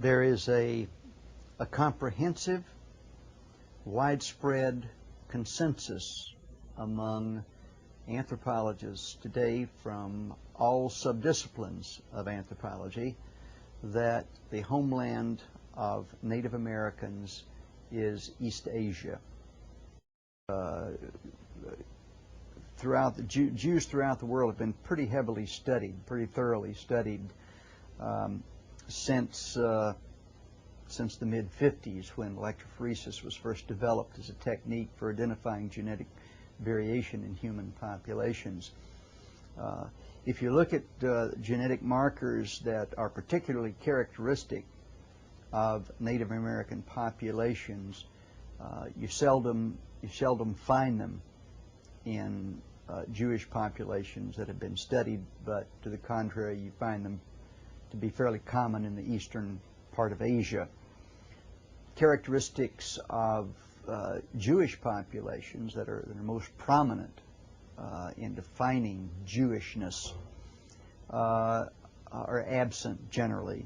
there is a comprehensive, widespread consensus among anthropologists today from all subdisciplines of anthropology that the homeland of Native Americans is East Asia. Jews throughout the world have been pretty heavily studied, pretty thoroughly studied since the mid-50s, when electrophoresis was first developed as a technique for identifying genetic variation in human populations. If you look at genetic markers that are particularly characteristic of Native American populations, you seldom find them in Jewish populations that have been studied, but to the contrary, you find them to be fairly common in the eastern part of Asia. Characteristics of Jewish populations that are most prominent in defining Jewishness are absent generally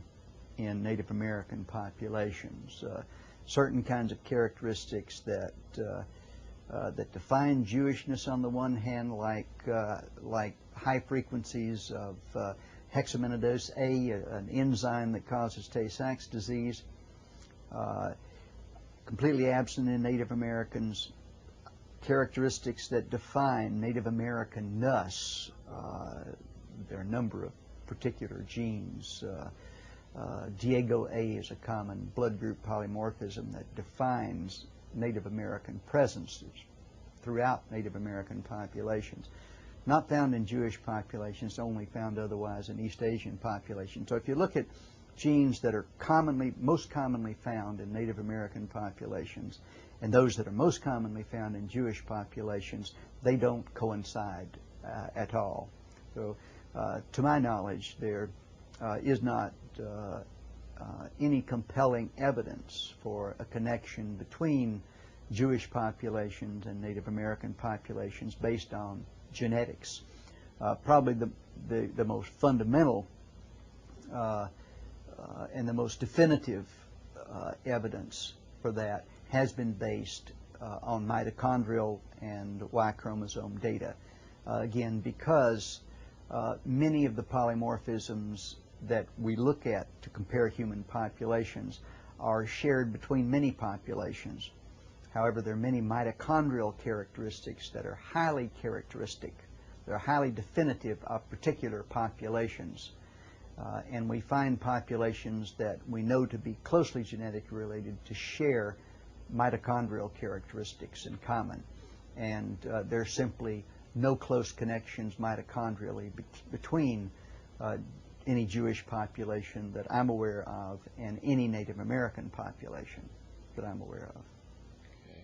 in Native American populations. Certain kinds of characteristics that define Jewishness on the one hand, like high frequencies of hexaminidase A, an enzyme that causes Tay-Sachs disease, completely absent in Native Americans. Characteristics that define Native Americanness. There are a number of particular genes. Diego A is a common blood group polymorphism that defines Native American presence throughout Native American populations. Not found in Jewish populations, only found otherwise in East Asian populations. So if you look at genes that are most commonly found in Native American populations and those that are most commonly found in Jewish populations, they don't coincide at all. So to my knowledge, there is not any compelling evidence for a connection between Jewish populations and Native American populations based on genetics. Probably the most fundamental and the most definitive evidence for that has been based on mitochondrial and Y chromosome data. Again, because many of the polymorphisms that we look at to compare human populations are shared between many populations. However, there are many mitochondrial characteristics that are highly characteristic, they're highly definitive of particular populations. And we find populations that we know to be closely genetically related to share mitochondrial characteristics in common. And there are simply no close connections mitochondrially between any Jewish population that I'm aware of and any Native American population that I'm aware of. Okay.